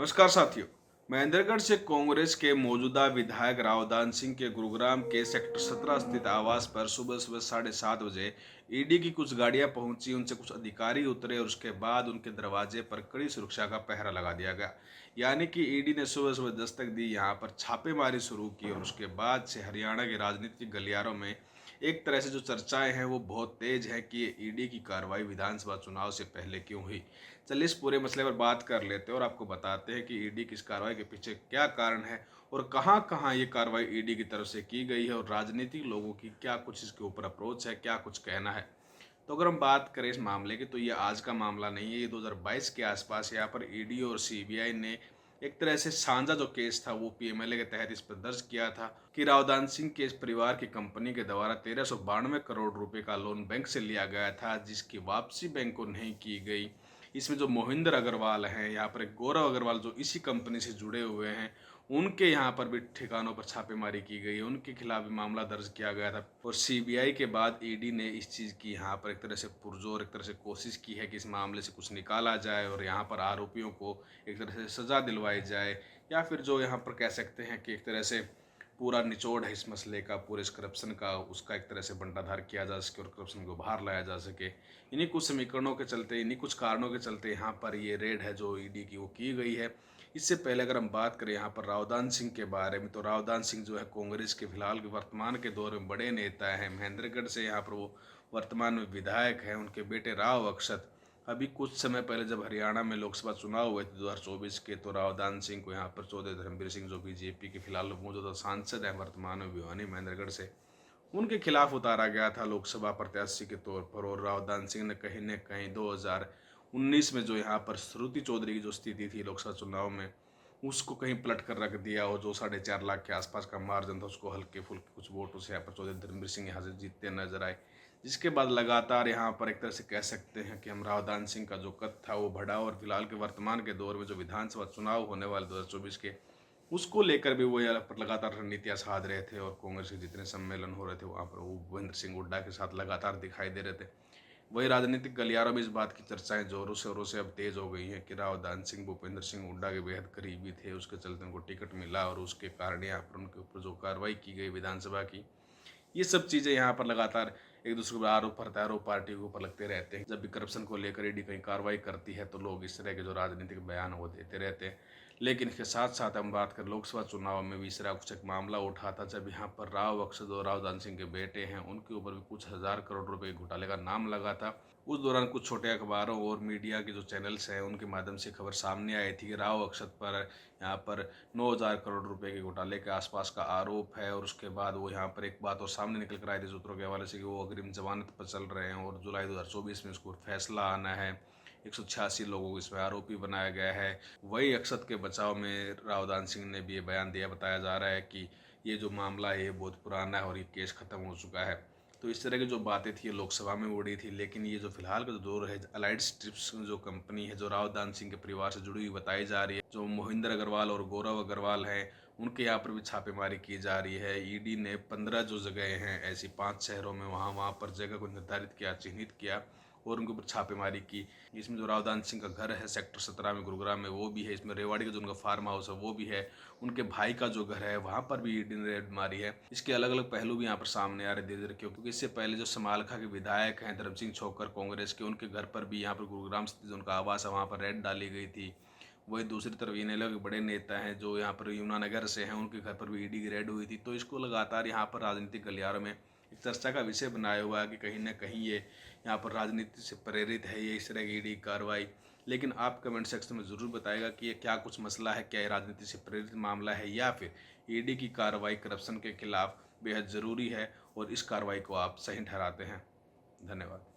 नमस्कार साथियों। महेंद्रगढ़ से कांग्रेस के मौजूदा विधायक रावदान सिंह के गुरुग्राम के सेक्टर 17 स्थित आवास पर सुबह सुबह 7:30 बजे ईडी की कुछ गाड़ियां पहुंची। उनसे कुछ अधिकारी उतरे और उसके बाद उनके दरवाजे पर कड़ी सुरक्षा का पहरा लगा दिया गया। यानी कि ईडी ने सुबह सुबह दस्तक दी, यहां पर छापेमारी शुरू की और उसके बाद से हरियाणा के राजनीतिक गलियारों में एक तरह से जो चर्चाएं हैं वो बहुत तेज है कि ये ईडी की कार्रवाई विधानसभा चुनाव से पहले क्यों हुई। चलिए इस पूरे मसले पर बात कर लेते हैं और आपको बताते हैं कि ईडी की इस कार्रवाई के पीछे क्या कारण है और कहां कहां ये कार्रवाई ईडी की तरफ से की गई है और राजनीतिक लोगों की क्या कुछ इसके ऊपर अप्रोच है, क्या कुछ कहना है। तो अगर हम बात करें इस मामले की तो ये आज का मामला नहीं है, ये 2022 के आसपास यहाँ पर ईडी और सीबीआई ने एक तरह से साझा जो केस था वो पीएमएलए के तहत इस पर दर्ज किया था कि रावदान सिंह के इस परिवार की कंपनी के द्वारा 1392 करोड़ रुपए का लोन बैंक से लिया गया था, जिसकी वापसी बैंक को नहीं की गई। इसमें जो मोहिंदर अग्रवाल हैं, यहाँ पर एक गौरव अग्रवाल जो इसी कंपनी से जुड़े हुए हैं, उनके यहाँ पर भी ठिकानों पर छापेमारी की गई है, उनके खिलाफ भी मामला दर्ज किया गया था। और सीबीआई के बाद ईडी ने इस चीज़ की यहाँ पर एक तरह से पुरजोर एक तरह से कोशिश की है कि इस मामले से कुछ निकाला जाए और यहाँ पर आरोपियों को एक तरह से सज़ा दिलवाई जाए, या फिर जो यहाँ पर कह सकते हैं कि एक तरह से पूरा निचोड़ है इस मसले का, पूरे इस करप्शन का, उसका एक तरह से बंटाधार किया जा सके और करप्शन को बाहर लाया जा सके। इन्हीं कुछ समीकरणों के चलते, इन्हीं कुछ कारणों के चलते यहाँ पर ये रेड है जो ईडी की वो की गई है। इससे पहले अगर हम बात करें यहाँ पर रावदान सिंह के बारे में, तो रावदान सिंह जो है कांग्रेस के फिलहाल के वर्तमान के दौर में बड़े नेता हैं। महेंद्रगढ़ से यहाँ पर वो वर्तमान में विधायक हैं। उनके बेटे राव अक्षत अभी कुछ समय पहले जब हरियाणा में लोकसभा चुनाव हुए थे 2024 के, तो रावदान सिंह को यहाँ पर चौधरी धर्मवीर सिंह जो बीजेपी के फिलहाल मौजूदा सांसद हैं वर्तमान में भिवानी महेंद्रगढ़ से, उनके खिलाफ उतारा गया था लोकसभा प्रत्याशी के तौर पर। और रावदान सिंह ने कहीं न कहीं 2019 में जो यहाँ पर श्रुति चौधरी की जो स्थिति थी लोकसभा चुनाव में, उसको कहीं पलट कर रख दिया और जो 4.5 लाख के आसपास का मार्जिन था उसको हल्के फुल्के कुछ वोटों से यहाँ पर चौधरी धर्मवीर सिंह यहाँ से जीतते नजर आए। जिसके बाद लगातार यहाँ पर एक तरह से कह सकते हैं कि हम रावदान सिंह का जो कद था वो बढ़ा और फिलहाल के वर्तमान के दौर में जो विधानसभा चुनाव होने वाले 2024 के, उसको लेकर भी वो यहाँ पर लगातार रणनीतियाँ साध रहे थे और कांग्रेस के जितने सम्मेलन हो रहे थे वहाँ पर वो भूपेंद्र सिंह हुड्डा के साथ लगातार दिखाई दे रहे थे। वही राजनीतिक गलियारों में इस बात की चर्चाएं जोरों शोरों से अब तेज हो गई हैं कि रावदान सिंह भूपेंद्र सिंह हुड्डा के बेहद करीबी थे, उसके चलते उनको टिकट मिला और उसके कारण यहाँ पर उनके ऊपर जो कार्रवाई की गई विधानसभा की, ये सब चीज़ें यहाँ पर लगातार एक दूसरे पर आरोप प्रत्यारोप पार्टी के ऊपर लगते रहते हैं। जब भी करप्शन को लेकर ईडी कहीं कार्रवाई करती है तो लोग इस तरह के जो राजनीतिक बयान वो देते रहते हैं। लेकिन इसके साथ साथ हम बात करें लोकसभा चुनाव में भी इस तरह कुछ एक मामला उठा था, जब यहाँ पर राव अक्षद और रावदान सिंह के बेटे हैं उनके ऊपर भी कुछ हजार करोड़ रुपए के घोटाले का नाम लगा था। उस दौरान कुछ छोटे अखबारों और मीडिया के जो चैनल्स हैं उनके माध्यम से खबर सामने आई थी कि राव अक्षद पर यहाँ पर 9,000 करोड़ रुपए के घोटाले के आसपास का आरोप है। और उसके बाद वो यहाँ पर एक बात और सामने निकल कर आई थी सूत्रों के हवाले से कि वो अग्रिम जमानत पर चल रहे हैं और जुलाई 2024 में उसको फैसला आना है। 186 लोगों को इसमें आरोपी बनाया गया है। वही अक्षत के बचाव में रावदान सिंह ने भी ये बयान दिया। बताया जा रहा है कि ये जो मामला है ये बहुत पुराना है और ये केस खत्म हो चुका है। तो इस तरह की जो बातें थी ये लोकसभा में उड़ी थी। लेकिन ये जो फिलहाल का जो दौर है, अलाइड स्ट्रिप्स जो कंपनी है जो रावदान सिंह के परिवार से जुड़ी हुई बताई जा रही है, जो मोहिंदर अग्रवाल और गौरव अग्रवाल हैं, उनके यहाँ पर भी छापेमारी की जा रही है। ईडी ने 15 जो जगह हैं ऐसी 5 शहरों में वहाँ पर जगह को निर्धारित किया, चिन्हित किया और उनके ऊपर छापेमारी की। इसमें जो रावदान सिंह का घर है सेक्टर 17 में गुरुग्राम में वो भी है, इसमें रेवाड़ी का जो उनका फार्म हाउस है वो भी है, उनके भाई का जो घर है वहाँ पर भी ईडी ने रेड मारी है। इसके अलग अलग पहलू भी यहाँ पर सामने आ रहे धीरे धीरे, क्योंकि इससे पहले जो समालखा के विधायक हैं धर्म सिंह छोकर कांग्रेस के, उनके घर पर भी यहाँ पर गुरुग्राम स्थित जो उनका आवास है वहाँ पर रेड डाली गई थी। वही दूसरी तरफ इनेलो के बड़े नेता हैं जो यहाँ पर यमुनानगर से हैं, उनके घर पर भी ईडी की रेड हुई थी। तो इसको लगातार यहाँ पर राजनीतिक गलियारों में एक चर्चा का विषय बनाया हुआ है कि कहीं ना कहीं ये यहाँ पर राजनीति से प्रेरित है ये इस तरह की ईडी कार्रवाई। लेकिन आप कमेंट सेक्शन में ज़रूर बताएगा कि ये क्या कुछ मसला है, क्या ये राजनीति से प्रेरित मामला है या फिर ईडी की कार्रवाई करप्शन के खिलाफ बेहद ज़रूरी है और इस कार्रवाई को आप सही ठहराते हैं। धन्यवाद।